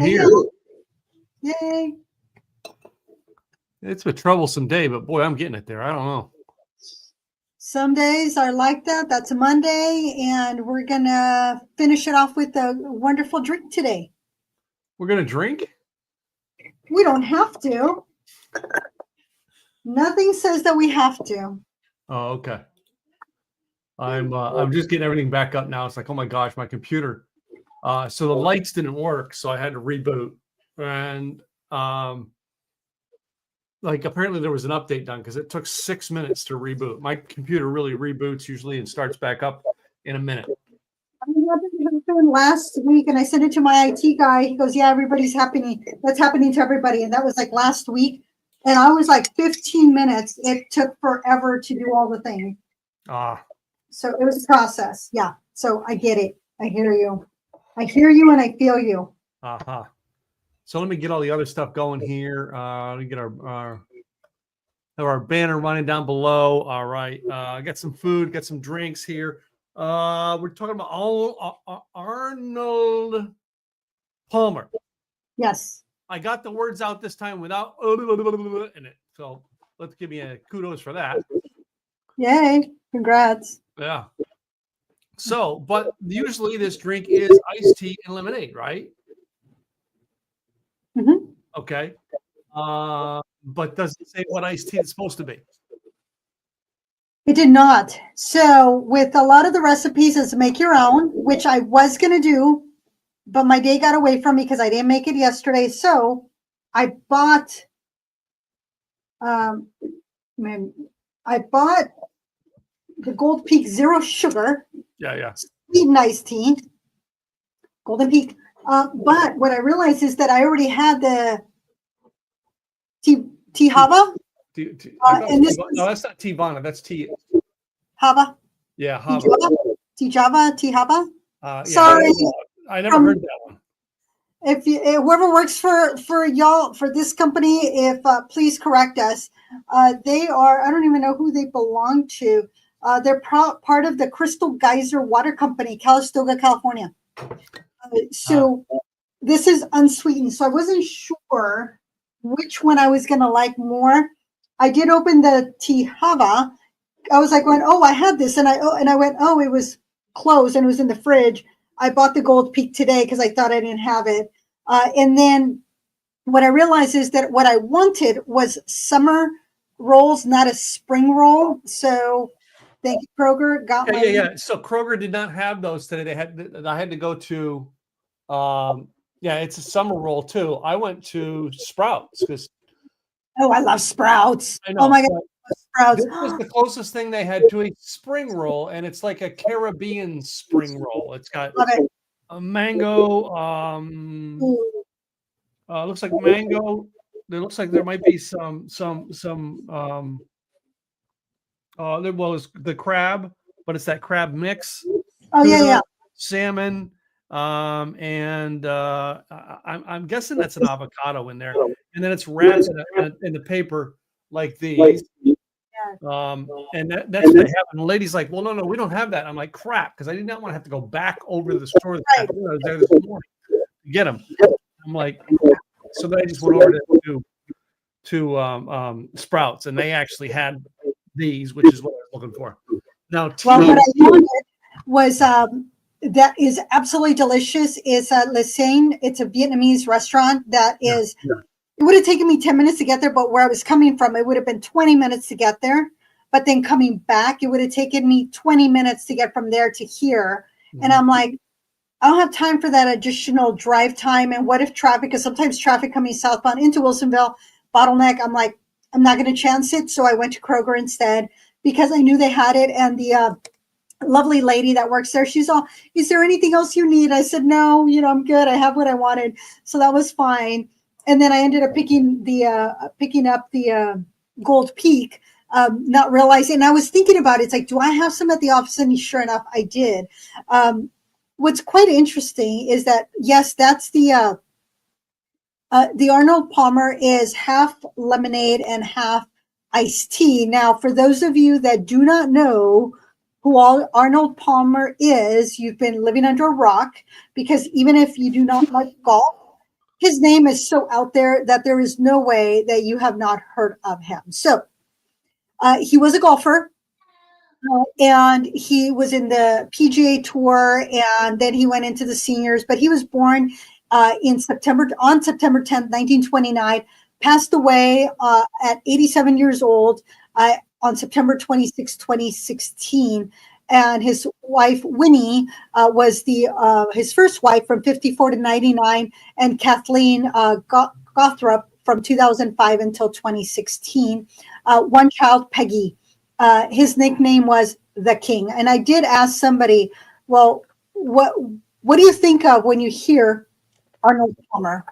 here. Yay. It's a troublesome day, but boy, I'm getting it there. I don't know. Some days are like that. That's a Monday, and we're going to finish it off with a wonderful drink today. We're going to drink? We don't have to. Nothing says that we have to. Oh, okay. I'm just getting everything back up now. It's like, oh my gosh, my computer. So the lights didn't work, so I had to reboot. And like apparently there was an update done because it took 6 minutes to reboot. My computer really reboots usually and starts back up in a minute. Last week, and I sent it to my IT guy. He goes, "Yeah, everybody's happening. That's happening to everybody." And that was like last week. And I was like 15 minutes. It took forever to do all the things. So it was a process. Yeah. So I get it. I hear you. I hear you and I feel you. So let me get all the other stuff going here. Let me get our banner running down below. All right. Got some food, got some drinks here. We're talking about Arnold Palmer. Yes. I got the words out this time without in it. So let's give me a kudos for that. Yay. Congrats. Yeah. So, but usually this drink is iced tea and lemonade, right? Mm-hmm. Okay. But does it say what iced tea it's supposed to be? It did not. So with a lot of the recipes is make your own, which I was going to do, but my day got away from me because I didn't make it yesterday. So I bought, the Gold Peak Zero Sugar. Yeah. Sweet and iced tea. Golden Peak. But what I realized is that I already had the tea hava. No, that's not tea Vana. That's tea hava. Yeah, hava. Tea Java, tea hava. Sorry, I never heard that one. If whoever works for y'all for this company, if please correct us. They are. I don't even know who they belong to. They're part of the Crystal Geyser Water Company, Calistoga, California. So this is unsweetened. So I wasn't sure which one I was going to like more. I did open the tea hava. I was like, oh, I had this. And I went, oh, it was closed and it was in the fridge. I bought the Gold Peak today because I thought I didn't have it. And then what I realized is that what I wanted was summer rolls, not a spring roll. So thank you, Kroger. Yeah. So Kroger did not have those today. I had to go to, it's a summer roll too. I went to Sprouts because. Oh, I love Sprouts. I know, oh my God. Sprouts. This was the closest thing they had to a spring roll, and it's like a Caribbean spring roll. It's got a mango. Looks like mango. It looks like there might be some. Well, it's the crab, but it's that crab mix. Oh yeah. Salmon, and I'm guessing that's an avocado in there, and then it's wrapped in the paper like these. And that's what they have. And the lady's like, well, no, we don't have that. I'm like, crap, because I did not want to have to go back over to the store I was there this morning to get them. I'm like, so then I just went over to Sprouts, and they actually had these, which is what I was looking for. Now, what I wanted was that is absolutely delicious. Is Le Seine. It's a Vietnamese restaurant that is. Yeah. It would have taken me 10 minutes to get there, but where I was coming from, it would have been 20 minutes to get there. But then coming back, it would have taken me 20 minutes to get from there to here. Mm-hmm. And I'm like, I don't have time for that additional drive time. And what if traffic, because sometimes traffic coming southbound into Wilsonville, bottleneck, I'm like, I'm not going to chance it. So I went to Kroger instead because I knew they had it. And the lovely lady that works there, she's all, is there anything else you need? I said, no, I'm good. I have what I wanted. So that was fine. And then I ended up picking up the Gold Peak, not realizing. And I was thinking about it. It's like, do I have some at the office? And sure enough, I did. What's quite interesting is that yes, that's the Arnold Palmer is half lemonade and half iced tea. Now, for those of you that do not know who Arnold Palmer is, you've been living under a rock because even if you do not like golf. his name is so out there that there is no way that you have not heard of him. So he was a golfer. And he was in the PGA Tour, and then he went into the seniors. But he was born on September 10th, 1929. Passed away at 87 years old on September 26, 2016. And his wife Winnie was his first wife from 54 to 99, and Kathleen Gothrop from 2005 until 2016. One child, Peggy. His nickname was the King. And I did ask somebody, well, what do you think of when you hear Arnold Palmer?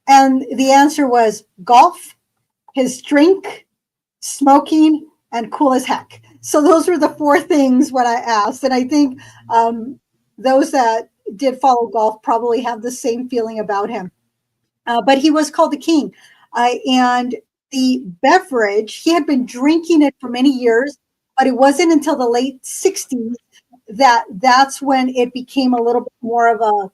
And the answer was golf, his drink, smoking, and cool as heck. So those were the four things what I asked. And I think those that did follow golf probably have the same feeling about him. But he was called the King. And the beverage, he had been drinking it for many years, but it wasn't until the late 60s that's when it became a little bit more of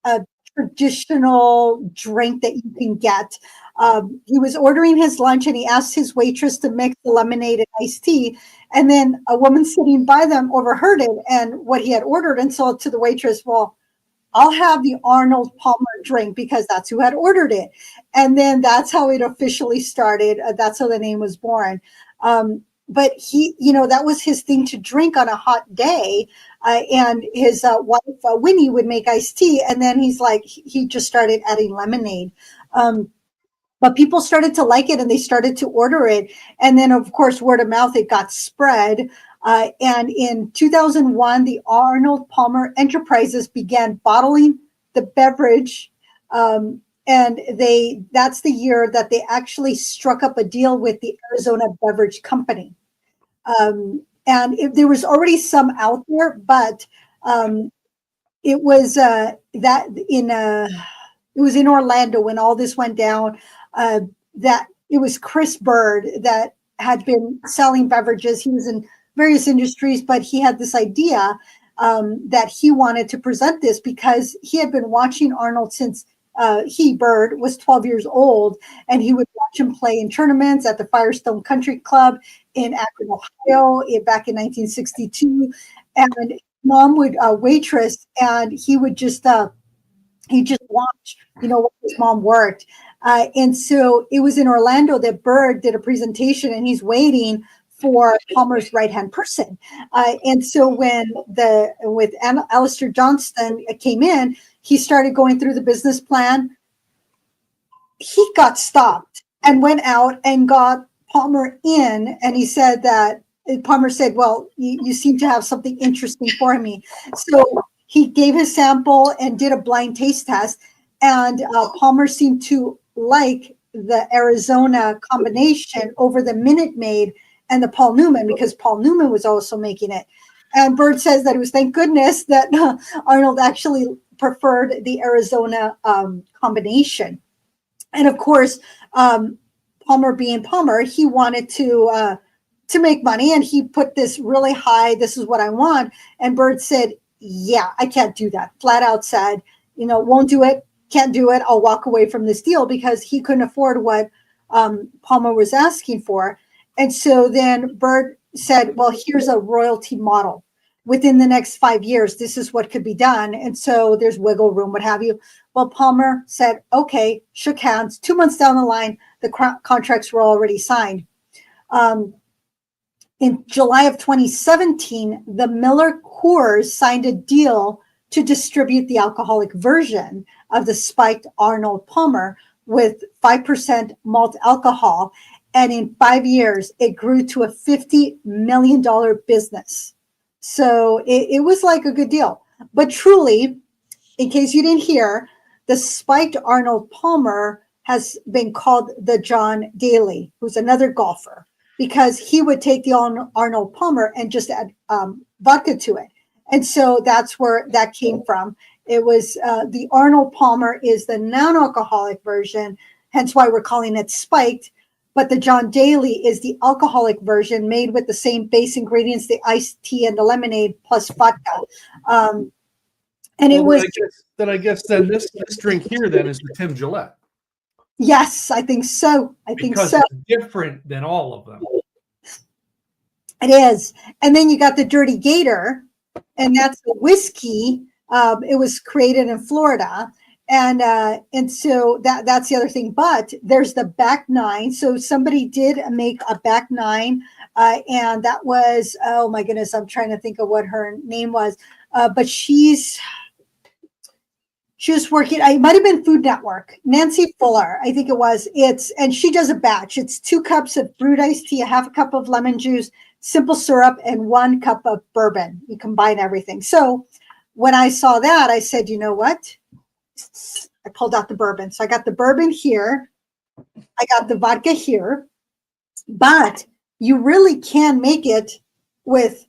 a traditional drink that you can get. He was ordering his lunch and he asked his waitress to mix the lemonade and iced tea. And then a woman sitting by them overheard it and what he had ordered, and so to the waitress, well, I'll have the Arnold Palmer drink because that's who had ordered it. And then that's how it officially started. That's how the name was born. But he, that was his thing to drink on a hot day. And his wife, Winnie, would make iced tea. And then he just started adding lemonade. But people started to like it and they started to order it. And then, of course, word of mouth, it got spread. And in 2001, the Arnold Palmer Enterprises began bottling the beverage. And that's the year that they actually struck up a deal with the Arizona Beverage Company. There was already some out there, but it was it was in Orlando when all this went down. That it was Chris Bird that had been selling beverages. He was in various industries, but he had this idea that he wanted to present this because he had been watching Arnold since Bird was 12 years old, and he would watch him play in tournaments at the Firestone Country Club in Akron, Ohio, back in 1962. And mom would waitress, and he would just watch, what his mom worked. And so it was in Orlando that Bird did a presentation, and he's waiting for Palmer's right-hand person. And so with Alistair Johnston came in, he started going through the business plan. He got stopped and went out and got Palmer in, and he said that Palmer said, well, you seem to have something interesting for me. So he gave his sample and did a blind taste test, and Palmer seemed to like the Arizona combination over the Minute Maid and the Paul Newman, because Paul Newman was also making it. And Bird says that it was thank goodness that Arnold actually preferred the Arizona combination. And of course, Palmer being Palmer, he wanted to make money, and he put this really high, this is what I want. And Bird said, yeah, I can't do that. Flat out said, won't do it, can't do it. I'll walk away from this deal, because he couldn't afford what Palmer was asking for. And so then Bird said, well, here's a royalty model. Within the next 5 years, this is what could be done. And so there's wiggle room, what have you. Well, Palmer said, okay, shook hands. 2 months down the line, the contracts were already signed. In July of 2017, the Miller Coors signed a deal to distribute the alcoholic version of the Spiked Arnold Palmer with 5% malt alcohol. And in 5 years, it grew to a $50 million business. So it was like a good deal. But truly, in case you didn't hear, the Spiked Arnold Palmer has been called the John Daly, who's another golfer, because he would take the Arnold Palmer and just add vodka to it. And so that's where that came from. It was the Arnold Palmer is the non-alcoholic version, hence why we're calling it Spiked. But the John Daly is the alcoholic version, made with the same base ingredients, the iced tea and the lemonade plus vodka. And it was I guess this drink here then is the Tim Gillette. Yes, I think so. Because it's different than all of them. It is. And then you got the Dirty Gator, and that's the whiskey. It was created in Florida. And so that's the other thing. But there's the back nine. So somebody did make a back nine, and that was, oh my goodness, I'm trying to think of what her name was. But she was working, it might have been Food Network, Nancy Fuller, I think it was. And she does a batch. It's 2 cups of brewed iced tea, a half a cup of lemon juice, simple syrup, and 1 cup of bourbon. You combine everything. So when I saw that, I said, you know what? I pulled out the bourbon. So I got the bourbon here. I got the vodka here. But you really can make it with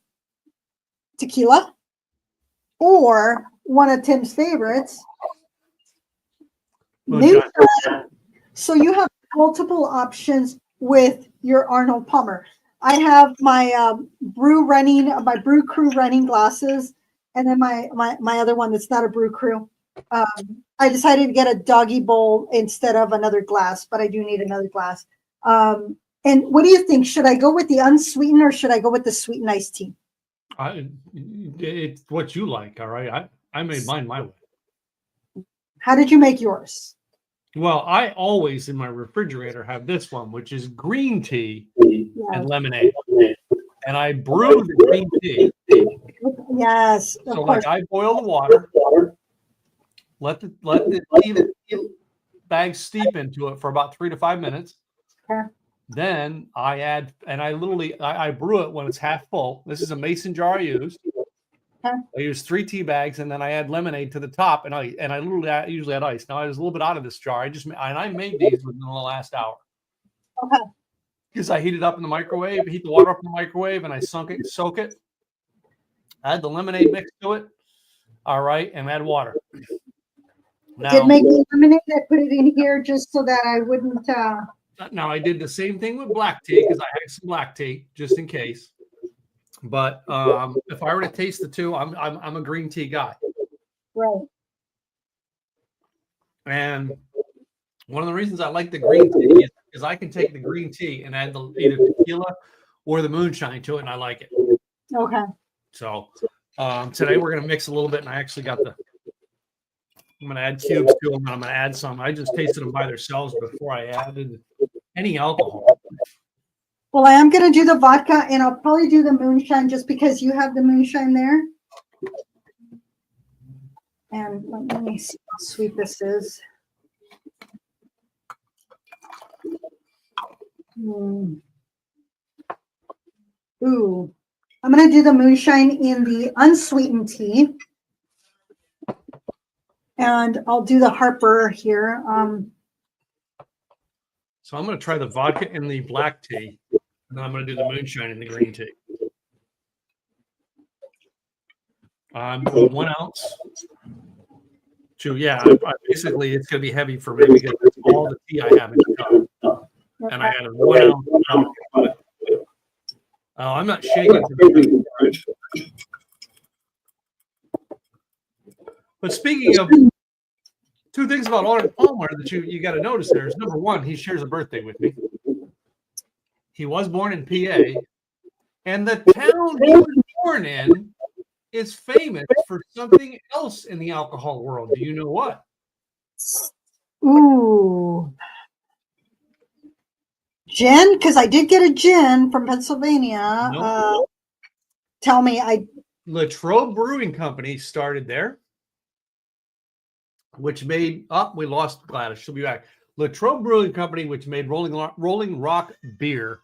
tequila or one of Tim's favorites, moonshine. So you have multiple options with your Arnold Palmer. I have my brew crew running glasses, and then my other one that's not a brew crew. I decided to get a doggy bowl instead of another glass, but I do need another glass. And what do you think? Should I go with the unsweetened or should I go with the sweetened iced tea? It's what you like, all right? I made mine my way. How did you make yours? Well, I always in my refrigerator have this one, which is green tea and lemonade. And I brew the green tea. Yes. So like I boil the water, let the tea bag steep into it for about 3 to 5 minutes. Okay. Then I add, and I brew it when it's half full. This is a mason jar I use. Okay. I use 3 tea bags, and then I add lemonade to the top, and I usually add ice. Now I was a little bit out of this jar. I made these within the last hour. Okay. Because I heat it up in the microwave, heat the water up in the microwave, and I soak it. Add the lemonade mix to it. All right, and add water. Now, did make the lemonade. I put it in here just so that I wouldn't. Now I did the same thing with black tea because I had some black tea just in case. But if I were to taste the two, I'm a green tea guy. Right. And one of the reasons I like the green tea is I can take the green tea and add either tequila or the moonshine to it, and I like it. Okay. So today we're gonna mix a little bit, and I actually got I'm gonna add cubes to them, and I'm gonna add some. I just tasted them by themselves before I added any alcohol. Well, I am going to do the vodka, and I'll probably do the moonshine just because you have the moonshine there. And let me see how sweet this is. Ooh. I'm going to do the moonshine in the unsweetened tea. And I'll do the Harper here. So I'm going to try the vodka in the black tea, and then I'm going to do the moonshine in the green tea. 1 ounce. Basically it's going to be heavy for me because it's all the tea I have in the cup. And I added 1 ounce of vodka. Oh, I'm not shaking. But speaking of 2 things about Arnold Palmer that you got to notice there is, number 1, he shares a birthday with me. He was born in PA, and the town he was born in is famous for something else in the alcohol world. Do you know what? Ooh. Gin? Because I did get a gin from Pennsylvania. Nope. Tell me. Latrobe Brewing Company started there, which made we lost Gladys. She'll be back. Latrobe Brewing Company, which made Rolling Rock beer.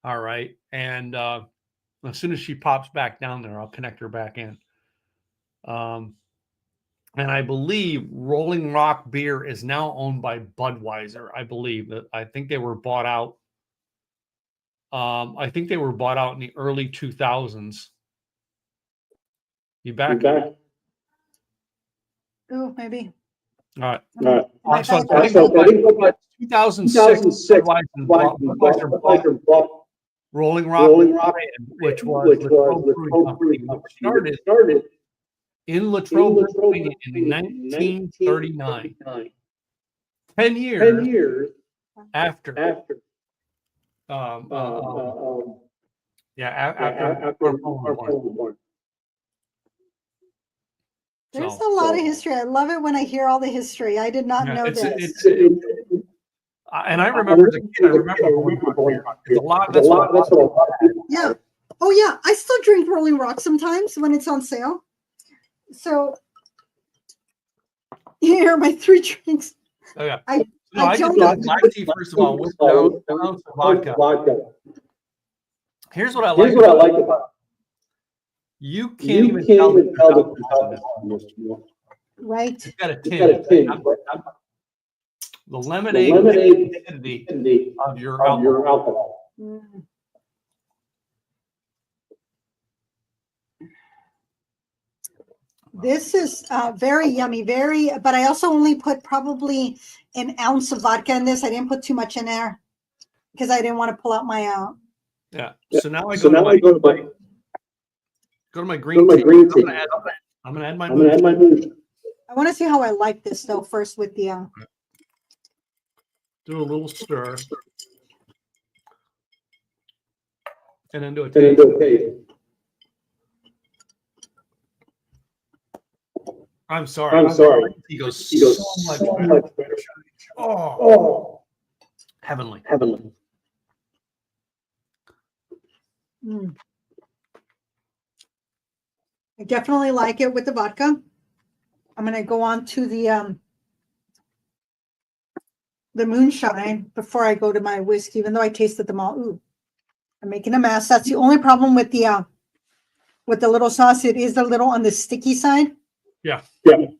All right. And as soon as she pops back down there, I'll connect her back in. And I believe Rolling Rock beer is now owned by Budweiser. I think they were bought out. I think they were bought out in the early 2000s. You back? Oh, maybe. All right. So I think 2006, Budweiser bought Rolling Rock, which was Latrobe Brewing Company, which started in Latrobe, Pennsylvania in 1939. 10 years after. After Palmer was born. There's a lot of history. I love it when I hear all the history. I did not know this. And I remember as a kid, I remember Rolling Rock beer. It's a lot. That's what I had. Yeah. Oh yeah. I still drink Rolling Rock sometimes when it's on sale. So here are my 3 drinks. Oh yeah. I just got black tea first of all with an ounce of vodka. Here's what I like about it. You can't even tell the right. It's got a tinge. The lemonade acidity of your alcohol. Mm. This is very yummy, but I also only put probably an ounce of vodka in this. I didn't put too much in there because I didn't want to pull out my Yeah. So now I go to my green tea. I'm gonna add my moon. I want to see how I like this though first with the do a little stir. And then do a taste. I'm sorry. He goes so much better. Oh, heavenly. Mm. I definitely like it with the vodka. I'm going to go on to the moonshine before I go to my whiskey, even though I tasted them all. Ooh, I'm making a mess. That's the only problem with the little sauce. It is a little on the sticky side. Yeah. Mm.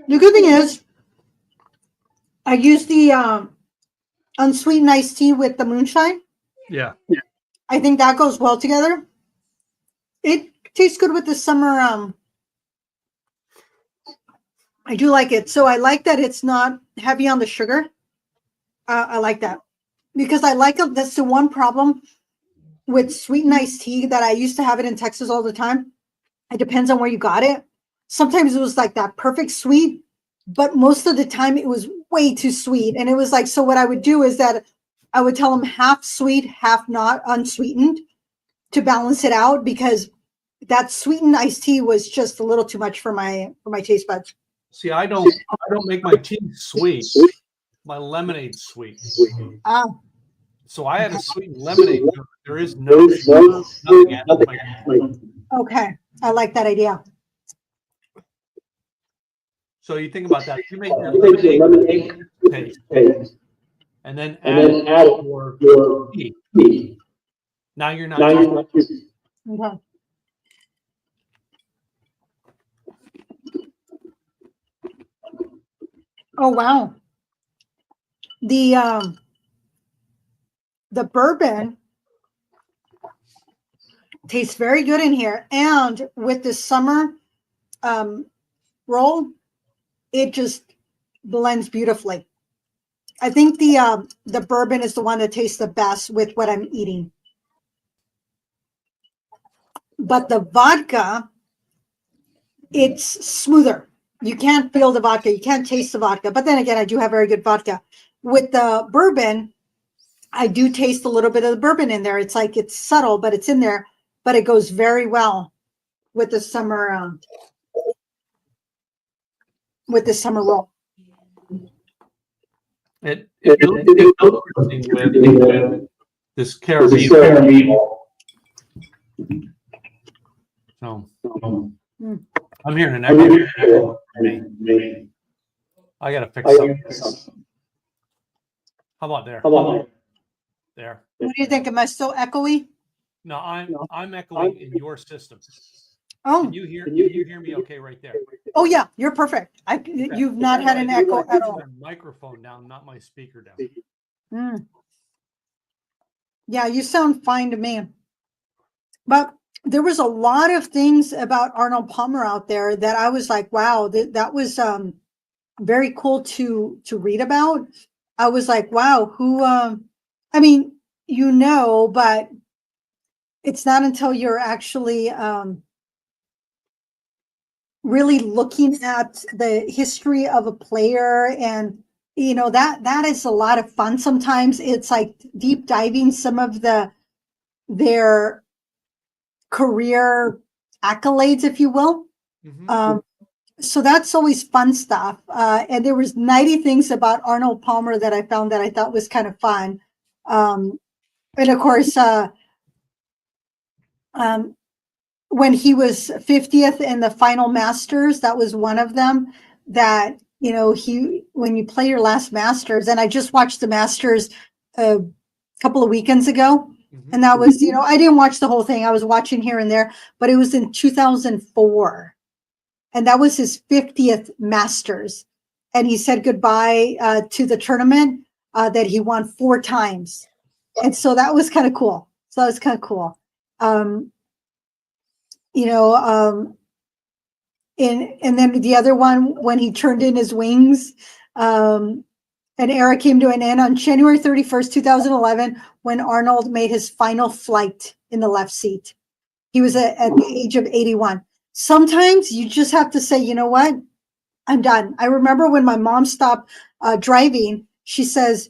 The good thing is, I use the unsweetened iced tea with the moonshine. Yeah. I think that goes well together. It tastes good with the summer. I do like it. So I like that it's not heavy on the sugar. I like that because I like it. That's the one problem with sweetened iced tea that I used to have it in Texas all the time. It depends on where you got it. Sometimes it was like that perfect sweet, but most of the time it was way too sweet. And it was like, so what I would do is that I would tell them half sweet, half not unsweetened to balance it out because that sweetened iced tea was just a little too much for my taste buds. See, I don't make my tea sweet. My lemonade sweet. So I had a sweet lemonade. There is no sugar, nothing. Okay, I like that idea. So you think about that. You make your lemonade taste, and then add your tea. Now you're not. Okay. Oh wow. The bourbon tastes very good in here, and with the summer roll, it just blends beautifully. I think the bourbon is the one that tastes the best with what I'm eating. But the vodka, it's smoother. You can't feel the vodka. You can't taste the vodka. But then again, I do have very good vodka. With the bourbon, I do taste a little bit of the bourbon in there. It's like it's subtle, but it's in there. But it goes very well with the summer roll. It with this caramel. So I'm hearing an echo. I gotta fix something. How about there? There. What do you think? Am I still echoey? No, I'm echoing in your system. Oh, Can you hear me okay right there? Oh yeah, you're perfect. You've not had an echo at all. Microphone down, not my speaker down. Mm. Yeah, you sound fine to me. But there was a lot of things about Arnold Palmer out there that I was like, wow, that was very cool to read about. I was like, wow, who I mean, but it's not until you're actually really looking at the history of a player, and that is a lot of fun. Sometimes it's like deep diving some of their career accolades, if you will. Mhm. So that's always fun stuff. And there was 90 things about Arnold Palmer that I found that I thought was kind of fun. And of course, um, when he was 50th in the final Masters, that was one of them. That when you play your last Masters, and I just watched the Masters a couple of weekends ago, and that was I didn't watch the whole thing. I was watching here and there, but it was in 2004, and that was his 50th Masters, and he said goodbye to the tournament that he won 4 times, and so that was kind of cool. So that was kind of cool. Um, you know, and then the other one, when he turned in his wings, an era came to an end on January 31st, 2011, when Arnold made his final flight in the left seat. He was at the age of 81. Sometimes you just have to say, you know what? I'm done. I remember when my mom stopped driving, she says,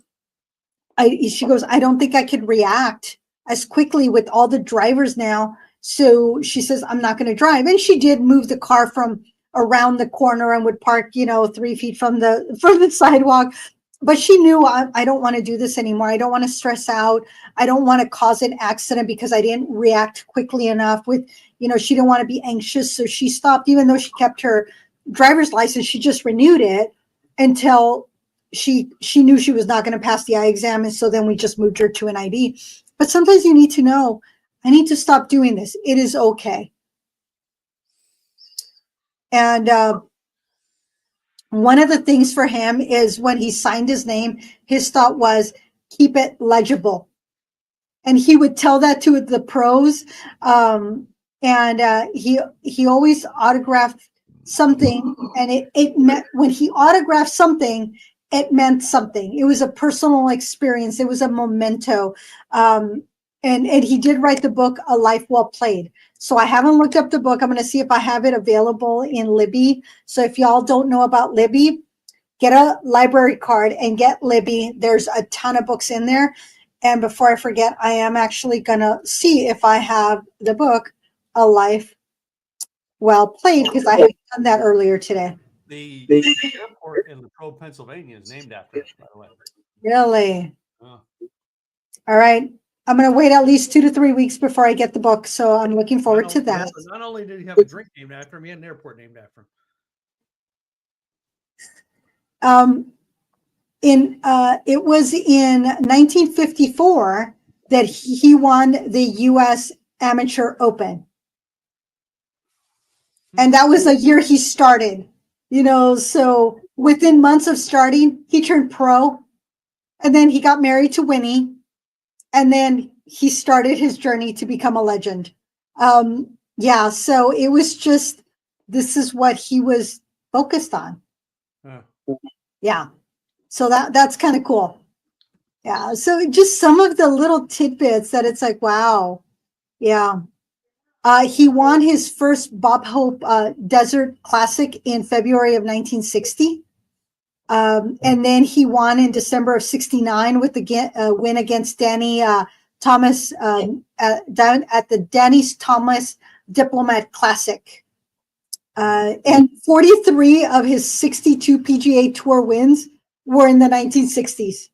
she goes, I don't think I could react as quickly with all the drivers now. So she says, I'm not going to drive. And she did move the car from around the corner and would park, 3 feet from the sidewalk. But she knew, I don't want to do this anymore. I don't want to stress out. I don't want to cause an accident because I didn't react quickly enough she didn't want to be anxious. So she stopped, even though she kept her driver's license, she just renewed it until she knew she was not going to pass the eye exam, and so then we just moved her to an ID. But sometimes you need to know, I need to stop doing this. It is okay. And one of the things for him is when he signed his name, his thought was, keep it legible. And he would tell that to the pros. And he always autographed something, and it meant, when he autographed something, it meant something. It was a personal experience. It was a memento. And he did write the book A Life Well Played. So I haven't looked up the book. I'm going to see if I have it available in Libby. So if y'all don't know about Libby, get a library card and get Libby. There's a ton of books in there. And before I forget, I am actually going to see if I have the book A Life Well Played, because I had done that earlier today. The airport in Latrobe, Pennsylvania is named after it, by the way. Really? All right. I'm going to wait at least 2 to 3 weeks before I get the book. So I'm looking forward to that. Not only did he have a drink named after him, he had an airport named after him. It was in 1954 that he won the U.S. Amateur Open. And that was the year he started, so within months of starting, he turned pro, and then he got married to Winnie, and then he started his journey to become a legend. Yeah, so it was just, this is what he was focused on. Yeah. So that's kind of cool. Yeah. So just some of the little tidbits that it's like, wow. Yeah. He won his first Bob Hope Desert Classic in February of 1960. And then he won in December of 69 with the win against Danny Thomas down at the Danny's Thomas Diplomat Classic. And 43 of his 62 PGA Tour wins were in the 1960s,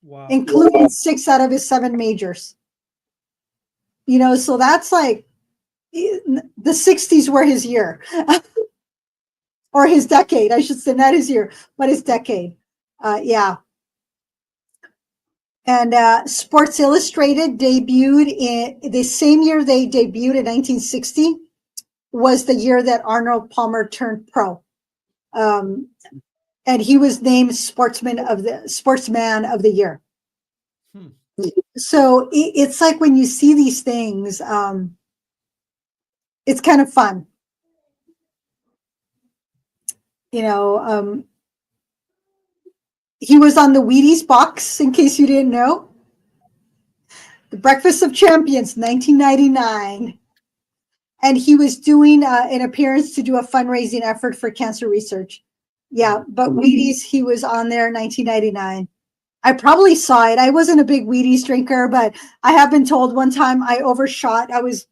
wow, including 6 out of his 7 majors. So that's like, the 60s were his year. Or his decade, I should say, not his year, but his decade. Yeah. And Sports Illustrated debuted in the same year they debuted in 1960 was the year that Arnold Palmer turned pro. And he was named Sportsman of the Year. So it's like when you see these things, it's kind of fun. You know, he was on the Wheaties box, in case you didn't know. The Breakfast of Champions, 1999. And he was doing an appearance to do a fundraising effort for cancer research. Yeah, but Wheaties, he was on there 1999. I probably saw it. I wasn't a big Wheaties drinker, but I have been told one time I overshot. I was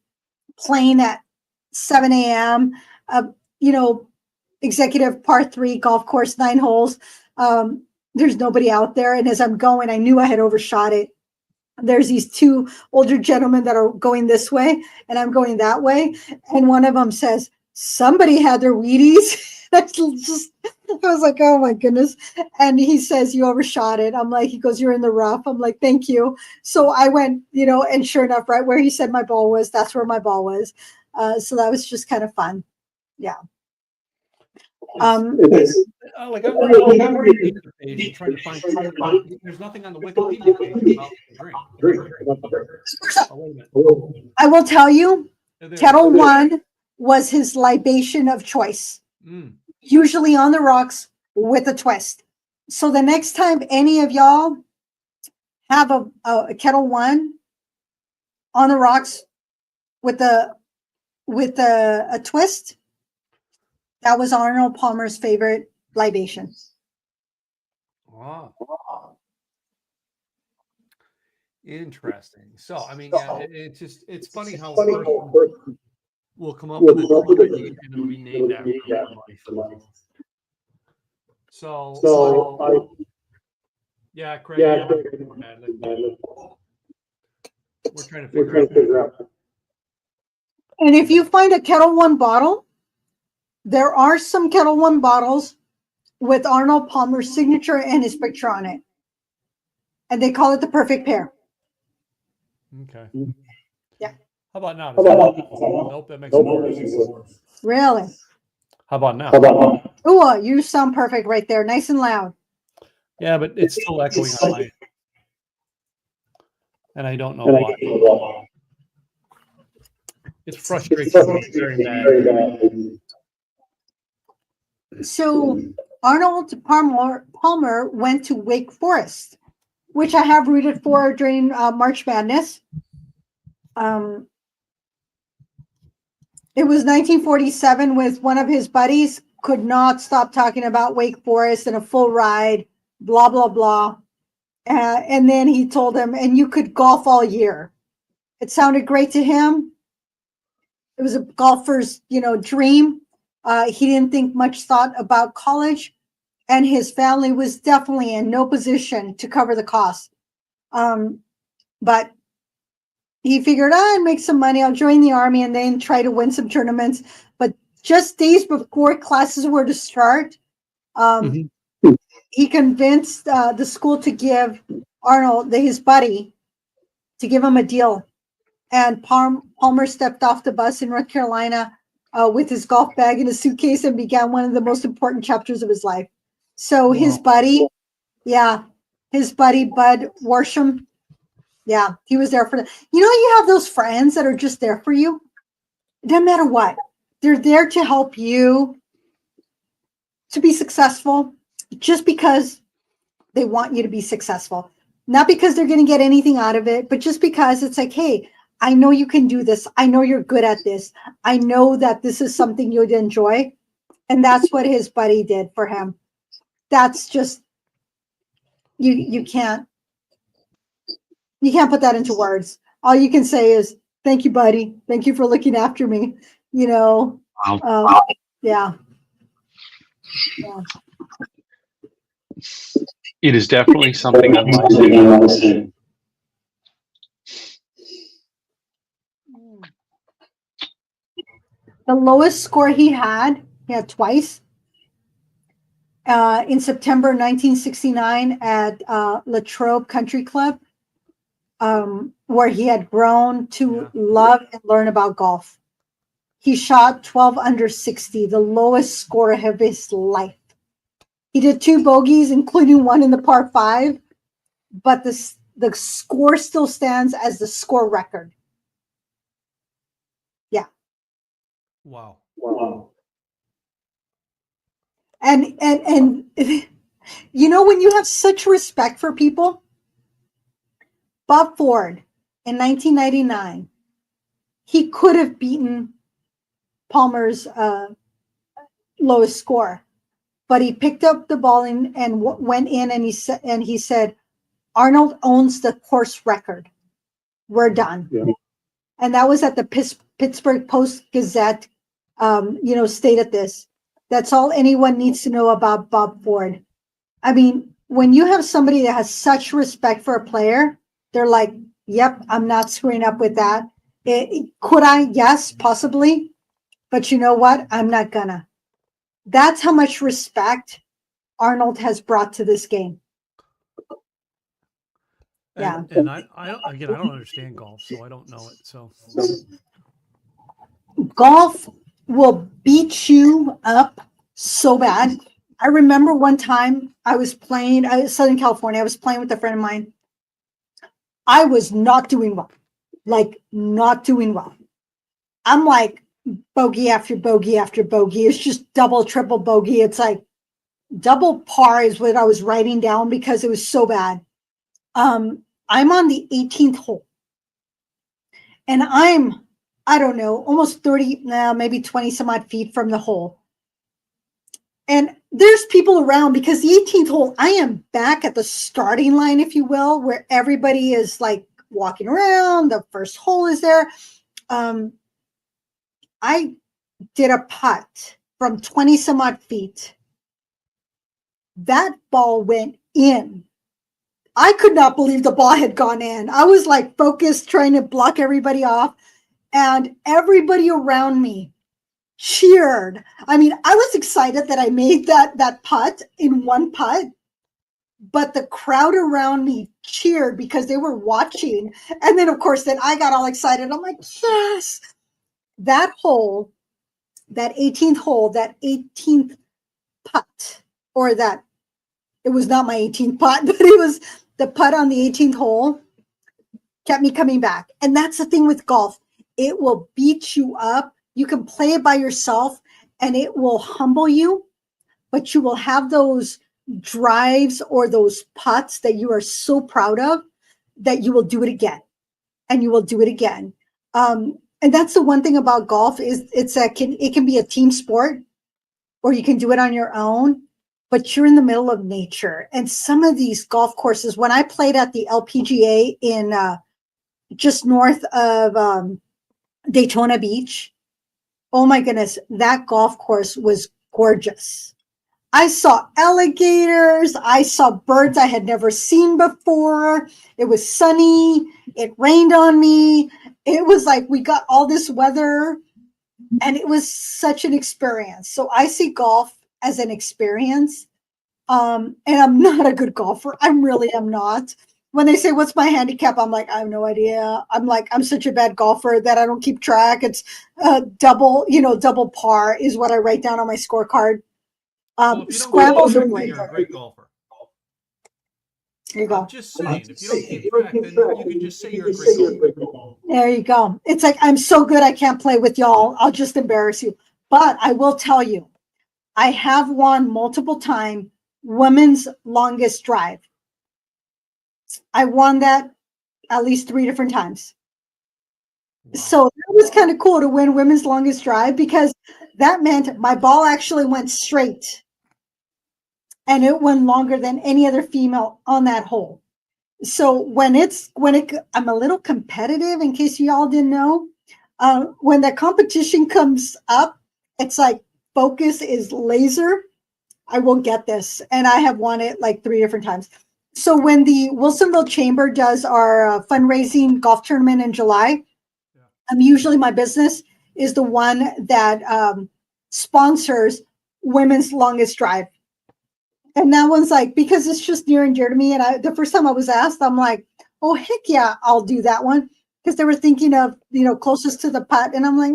playing at 7 a.m. You know, executive par 3 golf course, 9 holes. There's nobody out there. And as I'm going, I knew I had overshot it. There's these two older gentlemen that are going this way, and I'm going that way. And one of them says, somebody had their Wheaties. I was like, oh my goodness. And he says, you overshot it. I'm like, he goes, you're in the rough. I'm like, thank you. So I went, you know, and sure enough, right where he said my ball was, that's where my ball was. So that was just kind of fun. Yeah. Like I'm reading the page and trying to find. There's nothing on the Wikipedia page about the drink. Oh, wait a minute. I will tell you, Kettle One was his libation of choice. Usually on the rocks with a twist. So the next time any of y'all have a Kettle One on the rocks with a twist, that was Arnold Palmer's favorite libation. Wow. Interesting. So, I mean, yeah, it's funny how a person will come up with a drink and it'll be named after life. So yeah, Craig, we're trying to figure out. And if you find a Kettle One bottle, there are some Kettle One bottles with Arnold Palmer's signature and his picture on it. And they call it the perfect pair. Okay. Yeah. How about now? Nope, that makes it worse. Really? How about now? Ooh, you sound perfect right there. Nice and loud. Yeah, but it's still echoing on my... And I don't know why. It's frustrating. Very bad. So Arnold Palmer went to Wake Forest, which I have rooted for during March Madness. It was 1947 with one of his buddies, could not stop talking about Wake Forest and a full ride, blah, blah, blah. And then he told him, and you could golf all year. It sounded great to him. It was a golfer's, dream. He didn't think much thought about college, and his family was definitely in no position to cover the cost. But he figured, I'd make some money. I'll join the army and then try to win some tournaments. But just days before classes were to start, he convinced the school to give Arnold, his buddy, to give him a deal. And Palmer stepped off the bus in North Carolina with his golf bag and a suitcase and began one of the most important chapters of his life. So his buddy, Bud Worsham, he was there for them. You have those friends that are just there for you. It doesn't matter what. They're there to help you to be successful just because they want you to be successful. Not because they're going to get anything out of it, but just because it's like, hey, I know you can do this. I know you're good at this. I know that this is something you'd enjoy. And that's what his buddy did for him. That's just, you can't put that into words. All you can say is, thank you, buddy. Thank you for looking after me. Wow. Yeah. It is definitely something on my side. The lowest score he had twice. In September 1969 at Latrobe Country Club, where he had grown to love and learn about golf. He shot 12 under 60, the lowest score of his life. He did 2 bogeys, including one in the par 5, but the score still stands as the score record. Yeah. Wow. And you know, when you have such respect for people, Bob Ford in 1999, he could have beaten Palmer's lowest score, but he picked up the ball and went in, and he said, Arnold owns the course record. We're done. Yeah. And that was at the Pittsburgh Post-Gazette, stated this. That's all anyone needs to know about Bob Ford. I mean, when you have somebody that has such respect for a player, they're like, yep, I'm not screwing up with that. Could I? Yes, possibly. But you know what? I'm not gonna. That's how much respect Arnold has brought to this game. And I don't understand golf, so I don't know it. So golf will beat you up so bad. I remember one time I was playing, Southern California. I was playing with a friend of mine. I was not doing well, not doing well. I'm like bogey after bogey after bogey. It's just double, triple bogey. It's like double par is what I was writing down because it was so bad. I'm on the 18th hole, and I don't know, almost 30, maybe 20 some odd feet from the hole. And there's people around because the 18th hole, I am back at the starting line, if you will, where everybody is like walking around. The first hole is there. I did a putt from 20 some odd feet. That ball went in. I could not believe the ball had gone in. I was like focused, trying to block everybody off. And everybody around me cheered. I mean, I was excited that I made that putt in one putt, but the crowd around me cheered because they were watching. And then, of course, then I got all excited. I'm like, yes, that hole, that 18th hole, that 18th putt, or that, it was not my 18th putt, but it was the putt on the 18th hole, kept me coming back. And that's the thing with golf. It will beat you up. You can play it by yourself and it will humble you, but you will have those drives or those putts that you are so proud of that you will do it again, and you will do it again. And that's the one thing about golf is it can be a team sport, or you can do it on your own, but you're in the middle of nature. And some of these golf courses, when I played at the LPGA in just north of Daytona Beach, oh my goodness, that golf course was gorgeous. I saw alligators. I saw birds I had never seen before. It was sunny. It rained on me. It was like we got all this weather, and it was such an experience. So I see golf as an experience. And I'm not a good golfer. I really am not. When they say, what's my handicap? I'm like, I have no idea. I'm such a bad golfer that I don't keep track. It's double par is what I write down on my scorecard. Scrambles are great. You're a great golfer. There you go. I'm just saying, if you don't keep track, then you can just say you're a great golfer. There you go. It's like, I'm so good I can't play with y'all. I'll just embarrass you. But I will tell you, I have won multiple time women's longest drive. I won that at least 3 different times. Wow. So that was kind of cool to win women's longest drive, because that meant my ball actually went straight, and it went longer than any other female on that hole. So I'm a little competitive, in case y'all didn't know. When the competition comes up, it's like focus is laser. I will get this, and I have won it like 3 different times. So when the Wilsonville Chamber does our fundraising golf tournament in July, usually my business is the one that sponsors women's longest drive. And that one's like, because it's just near and dear to me. And the first time I was asked, I'm like, oh, heck yeah, I'll do that one. Because they were thinking of, closest to the putt. And I'm like,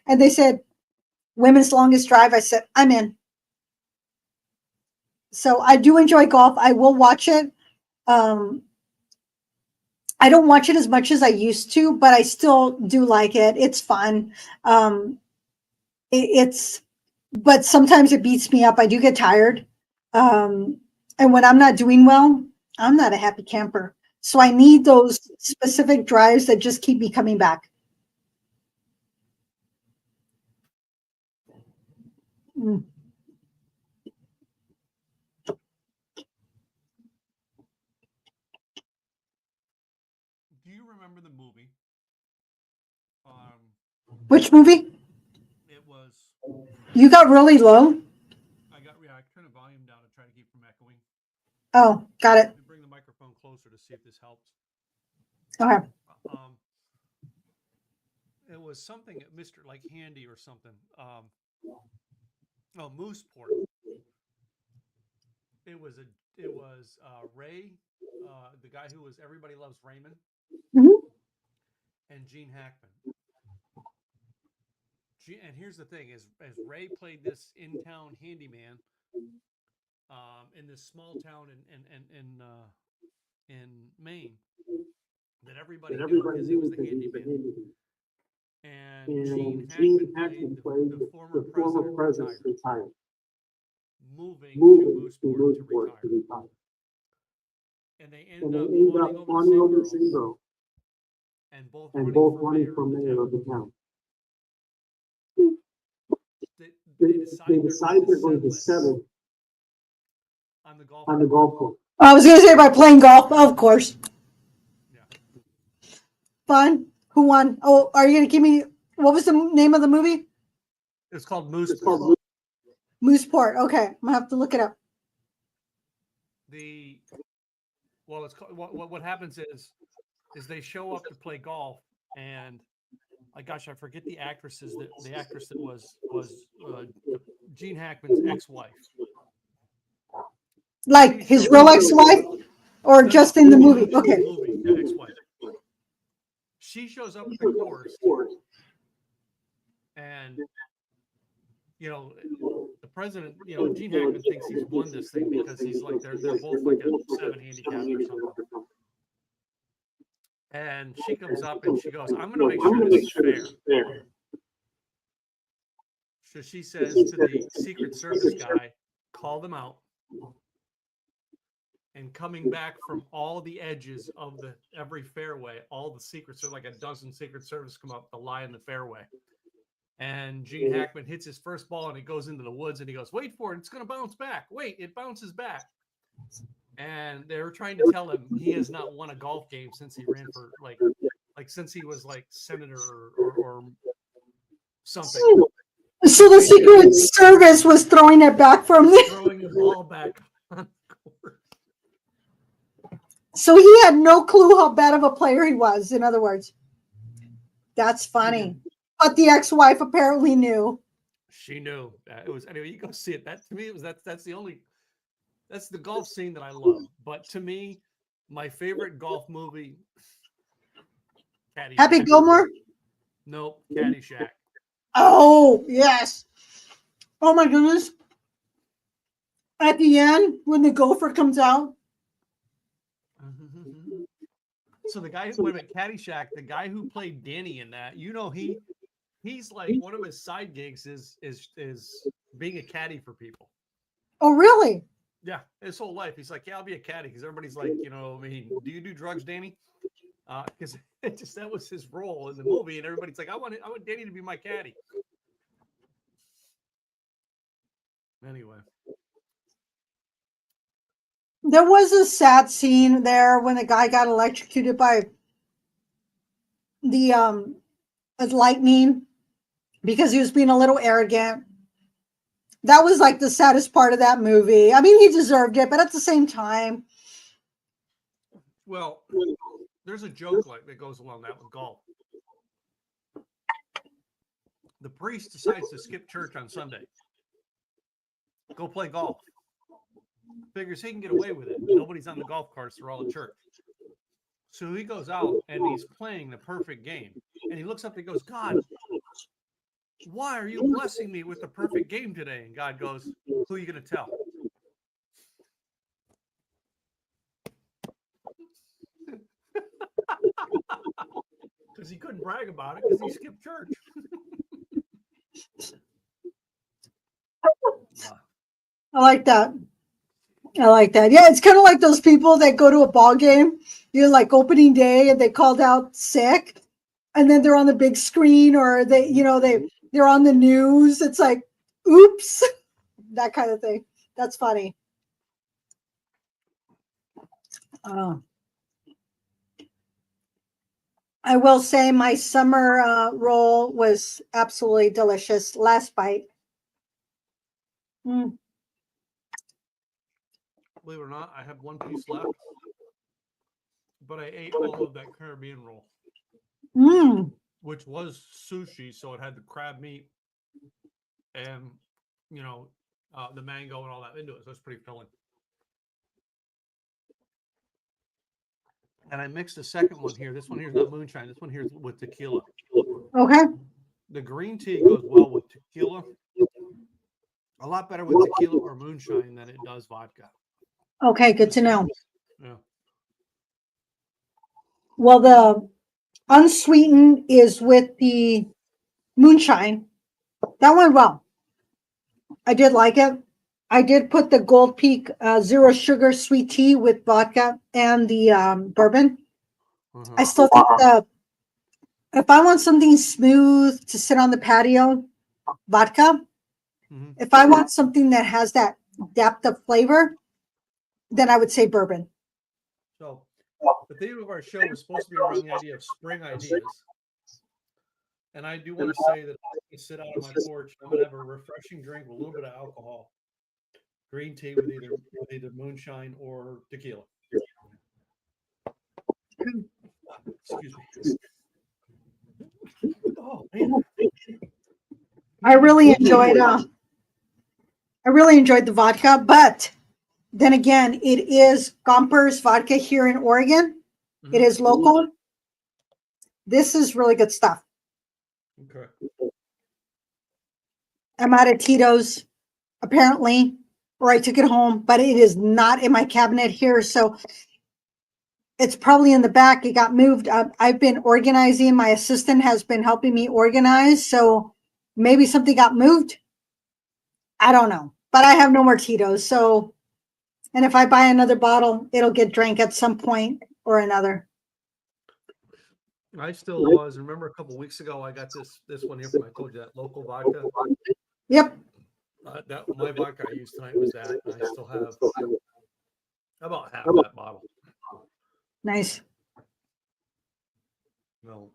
And they said, women's longest drive. I said, I'm in. So I do enjoy golf. I will watch it. I don't watch it as much as I used to, but I still do like it. It's fun. Um, it's, but sometimes it beats me up. I do get tired. Um, and when I'm not doing well, I'm not a happy camper. So I need those specific drives that just keep me coming back. Mm. Do you remember the movie? Which movie? It was. You got really low? I turned the volume down to try to keep from echoing. Oh, got it. Let me bring the microphone closer to see if this helps. Okay. It was something at Mr. like Handy or something. Moose Port. It was Ray, the guy who was Everybody Loves Raymond, Mhm. and Gene Hackman. And here's the thing: as Ray played this in-town handyman, in this small town in Maine, that everybody knew because he was the handyman. And Gene Hackman played the former president retired, moving to Mooseport to retire. And they end up fawning over the same girl, and both running for mayor of the town. They decide they're going to settle on the golf course. I was going to say by playing golf, of course. Yeah. Fun. Who won? Oh, are you going to give me, what was the name of the movie? It's called Mooseport. Mooseport. Okay. I'm going to have to look it up. It's called, what happens is they show up to play golf, and I forget the actress that was Gene Hackman's ex-wife. Like his real ex-wife, or just in the movie? Okay. The ex-wife. She shows up at the course, and the president, Gene Hackman thinks he's won this thing because he's like they're both like a 7 handicap or something. And she comes up and she goes, "I'm going to make sure this is fair." So she says to the Secret Service guy, "Call them out." And coming back from all the edges of every fairway, all the secrets, so like a dozen Secret Service come up to lie in the fairway. And Gene Hackman hits his first ball and he goes into the woods and he goes, "Wait for it. It's going to bounce back. Wait, it bounces back." And they were trying to tell him he has not won a golf game since he ran for like since he was like senator or something. So the Secret Service was throwing it back from there. Throwing the ball back on the court. So he had no clue how bad of a player he was, in other words. That's funny. But the ex-wife apparently knew. She knew. It was, anyway, you go see it. That to me, that's the golf scene that I love. But to me, my favorite golf movie, Caddyshack. Happy Gilmore? Nope, Caddyshack. Oh, yes. Oh my goodness. At the end, when the gopher comes out. So the guy who went at Caddyshack, the guy who played Danny in that, he's like one of his side gigs is being a caddy for people. Oh, really? Yeah, his whole life. He's like, "Yeah, I'll be a caddy," because everybody's like, do you do drugs, Danny? Because that was his role in the movie, and everybody's like, I want Danny to be my caddy. Anyway. There was a sad scene there when the guy got electrocuted by the lightning because he was being a little arrogant. That was like the saddest part of that movie. I mean, he deserved it, but at the same time. Well, there's a joke that goes along that with golf. The priest decides to skip church on Sunday. Go play golf. Figures he can get away with it. Nobody's on the golf carts. They're all at church. So he goes out and he's playing the perfect game. And he looks up and he goes, "God, why are you blessing me with the perfect game today?" And God goes, "Who are you going to tell?" because he couldn't brag about it because he skipped church. I like that. I like that. Yeah, it's kind of like those people that go to a ball game, like opening day, and they called out sick, and then they're on the big screen, or they're on the news. It's like, oops, that kind of thing. That's funny. I will say my summer roll was absolutely delicious. Last bite. Believe it or not, I have one piece left, but I ate all of that Caribbean roll, which was sushi, so it had the crab meat and the mango and all that into it. So it's pretty filling. And I mixed the second one here. This one here's not moonshine. This one here's with tequila. Okay. The green tea goes well with tequila. A lot better with tequila or moonshine than it does vodka. Okay, good to know. Yeah. Well, the unsweetened is with the moonshine. That went well. I did like it. I did put the Gold Peak zero sugar sweet tea with vodka and the bourbon. I still think if I want something smooth to sit on the patio, vodka. If I want something that has that depth of flavor, then I would say bourbon. So the theme of our show was supposed to be around the idea of spring ideas. And I do want to say that I can sit out on my porch and I'm going to have a refreshing drink with a little bit of alcohol. Green tea with either moonshine or tequila. Excuse me. Oh man. I really enjoyed the vodka, but then again, it is Gompers vodka here in Oregon. It is local. This is really good stuff. Okay. I'm out of Tito's, apparently, or I took it home, but it is not in my cabinet here. So it's probably in the back. It got moved. I've been organizing. My assistant has been helping me organize. So maybe something got moved. I don't know, but I have no more Tito's. So, and if I buy another bottle, it'll get drank at some point or another. I still was. Remember a couple weeks ago, I got this one here from, I told you, that local vodka. Yep. That my vodka I used tonight was that. And I still have about half that bottle. Nice. No.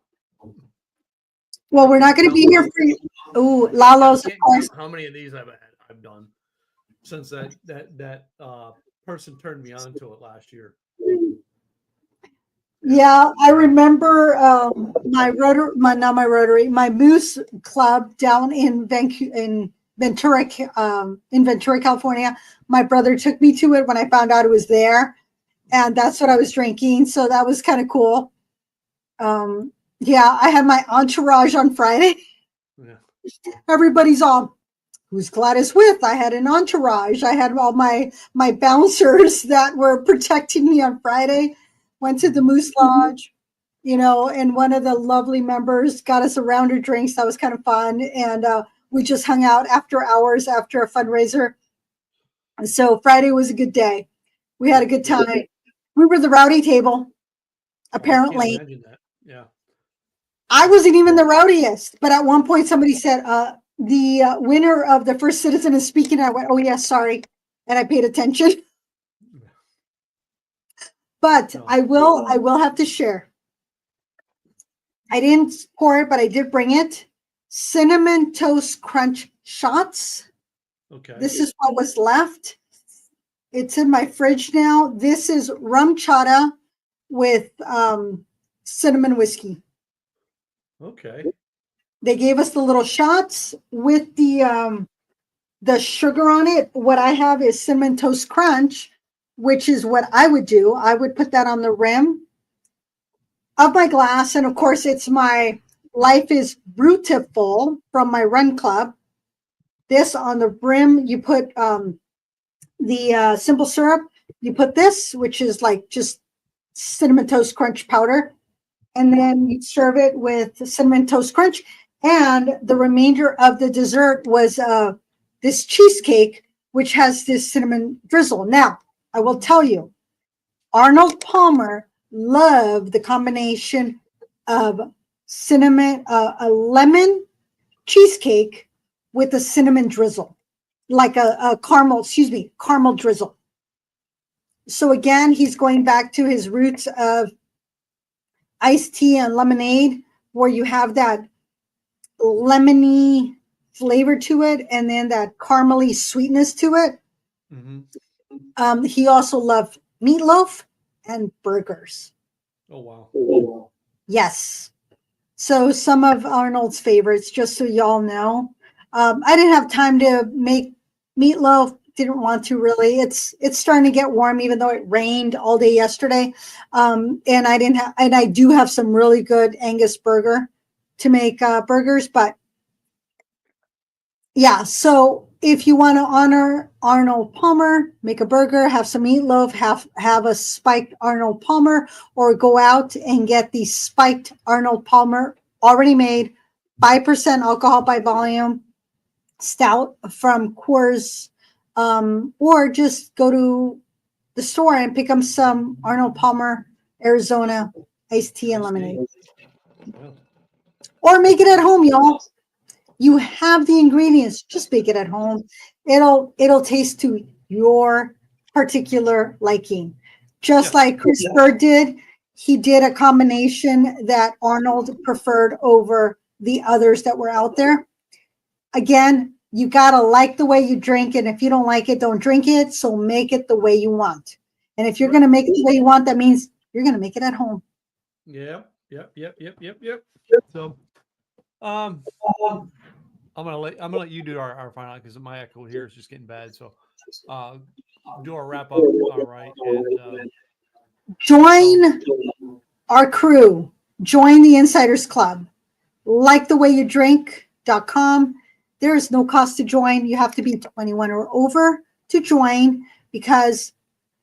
Well, we're not going to be here for you. Ooh, Lalo's, of course. How many of these I've done since that person turned me on to it last year. Yeah, I remember my Moose Club down in Ventura, California. My brother took me to it when I found out it was there, and that's what I was drinking. So that was kind of cool. Yeah, I had my entourage on Friday. Yeah. Everybody's all, who's Gladys with? I had an entourage. I had all my bouncers that were protecting me on Friday. Went to the Moose Lodge, and one of the lovely members got us a round of drinks. That was kind of fun. And we just hung out after hours after a fundraiser. So Friday was a good day. We had a good time. We were the rowdy table, apparently. I can't imagine that. Yeah. I wasn't even the rowdiest, but at one point somebody said, the winner of the first citizen is speaking. I went, oh yes, sorry. And I paid attention. But I will have to share. I didn't pour it, but I did bring it. Cinnamon Toast Crunch shots. Okay. This is what was left. It's in my fridge now. This is rum chata with cinnamon whiskey. Okay. They gave us the little shots with the sugar on it. What I have is Cinnamon Toast Crunch, which is what I would do. I would put that on the rim of my glass. And of course, it's my Life is Beautiful from my run club. This on the rim, you put the simple syrup. You put this, which is like just Cinnamon Toast Crunch powder. and then you serve it with the cinnamon toast crunch. And the remainder of the dessert was this cheesecake, which has this cinnamon drizzle. Now, I will tell you, Arnold Palmer loved the combination of cinnamon, a lemon cheesecake with a cinnamon drizzle, like a caramel drizzle. So again, he's going back to his roots of iced tea and lemonade, where you have that lemony flavor to it and then that caramely sweetness to it. He also loved meatloaf and burgers. Oh, wow. Yes. So some of Arnold's favorites, just so y'all know. I didn't have time to make meatloaf. Didn't want to really. It's starting to get warm, even though it rained all day yesterday. And I do have some really good Angus burger to make burgers. But yeah, so if you want to honor Arnold Palmer, make a burger, have some meatloaf, have a Spiked Arnold Palmer, or go out and get the Spiked Arnold Palmer already made, 5% alcohol by volume stout from Coors, or just go to the store and pick up some Arnold Palmer Arizona iced tea and lemonade. Or make it at home, y'all. You have the ingredients. Just make it at home. It'll taste to your particular liking. Just like Chris Bird did. He did a combination that Arnold preferred over the others that were out there. Again, you got to like the way you drink. And if you don't like it, don't drink it. So make it the way you want. And if you're going to make it the way you want, that means you're going to make it at home. Yep. So, I'm gonna let you do our final, because my echo here is just getting bad. So, do our wrap up. All right. And, join our crew. Join the Insiders Club. LikeTheWayYouDrink.com. There is no cost to join. You have to be 21 or over to join, because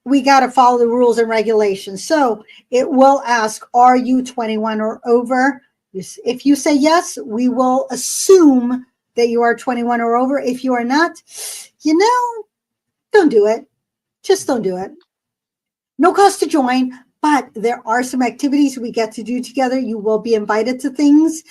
we got to follow the rules and regulations. So it will ask, are you 21 or over? If you say yes, we will assume that you are 21 or over. If you are not, don't do it. Just don't do it. No cost to join, but there are some activities we get to do together. You will be invited to things.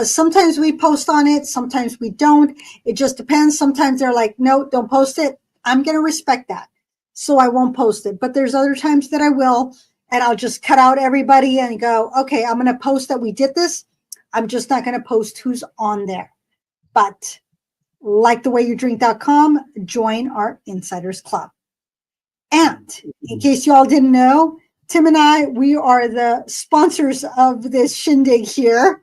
Sometimes we post on it. Sometimes we don't. It just depends. Sometimes they're like, no, don't post it. I'm going to respect that. So I won't post it. But there's other times that I will, and I'll just cut out everybody and go, okay, I'm going to post that we did this. I'm just not going to post who's on there. But LikeTheWayYouDrink.com, join our Insiders Club. And in case you all didn't know, Tim and I, we are the sponsors of this shindig here.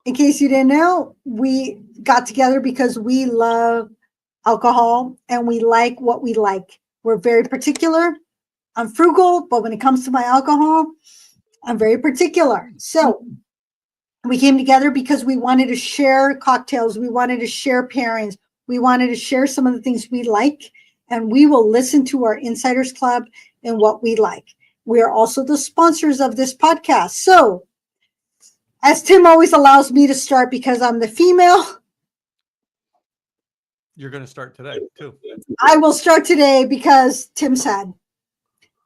In case you didn't know, we got together because we love alcohol and we like what we like. We're very particular. I'm frugal, but when it comes to my alcohol, I'm very particular. So we came together because we wanted to share cocktails. We wanted to share pairings. We wanted to share some of the things we like, and we will listen to our Insiders Club and what we like. We are also the sponsors of this podcast. So, as Tim always allows me to start because I'm the female, you're going to start today, too. I will start today because Tim said.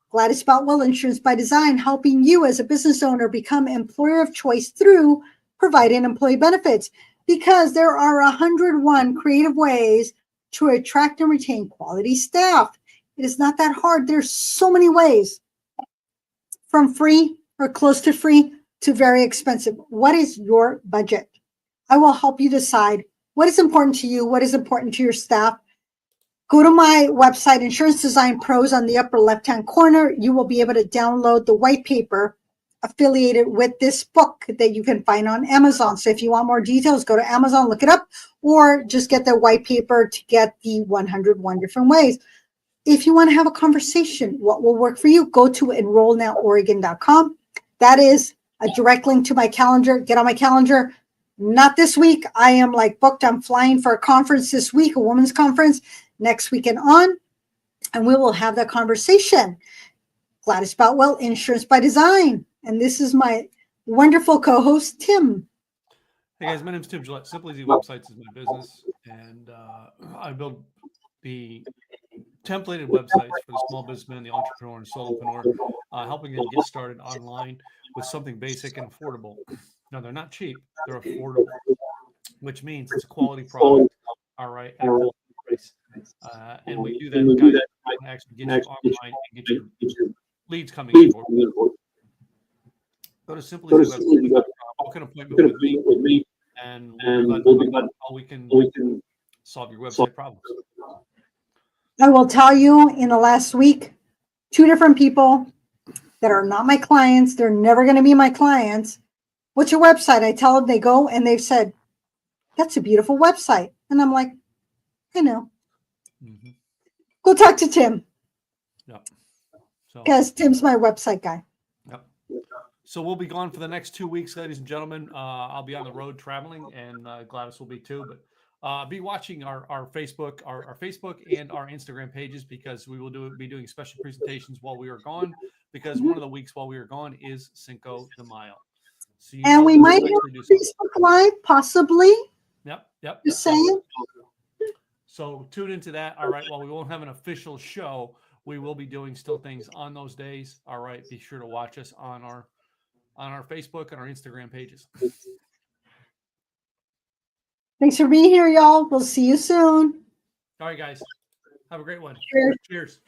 Gladys Boutwell, Insurance by Design, helping you as a business owner become employer of choice through providing employee benefits, because there are 101 creative ways to attract and retain quality staff. It is not that hard. There's so many ways, from free or close to free to very expensive. What is your budget? I will help you decide what is important to you, what is important to your staff. Go to my website, Insurance Design Pros, on the upper left-hand corner. You will be able to download the white paper affiliated with this book that you can find on Amazon. So if you want more details, go to Amazon, look it up, or just get the white paper to get the 101 different ways. If you want to have a conversation, what will work for you? Go to enrollnoworegon.com. That is a direct link to my calendar. Get on my calendar. Not this week. I am booked. I'm flying for a conference this week, a women's conference. Next weekend on, and we will have that conversation. Gladys Boutwell, Insurance by Design. And this is my wonderful co-host, Tim. Hey guys, my name is Tim Gillette. Simply Easy Websites is my business, and I build the templated websites for the small businessman, the entrepreneur, and solopreneur, helping them get started online with something basic and affordable. Now, they're not cheap; they're affordable, which means it's a quality product. All right, at a quality price, and we do that, guys. To actually get you online and get your leads coming in. Go to simplyzwebsite.com, book an appointment with me, and we'll be glad how we can solve your website problems. I will tell you, in the last week, 2 different people that are not my clients, they're never going to be my clients. What's your website? I tell them, they go and they've said, that's a beautiful website. And I'm like, I know. Mm-hmm. Go talk to Tim. Yep. So, because Tim's my website guy. Yep. So we'll be gone for the next 2 weeks, ladies and gentlemen. I'll be on the road traveling, and Gladys will be too. But be watching our Facebook, our Facebook and our Instagram pages, because we will be doing special presentations while we are gone. Because one of the weeks while we are gone is Cinco de Mayo. So and we might have Facebook Live, possibly. Yep. Just saying. So tune into that. All right. While we won't have an official show, we will be doing still things on those days. All right. Be sure to watch us on our Facebook and our Instagram pages. Thanks for being here, y'all. We'll see you soon. All right, guys. Have a great one. Cheers. Cheers.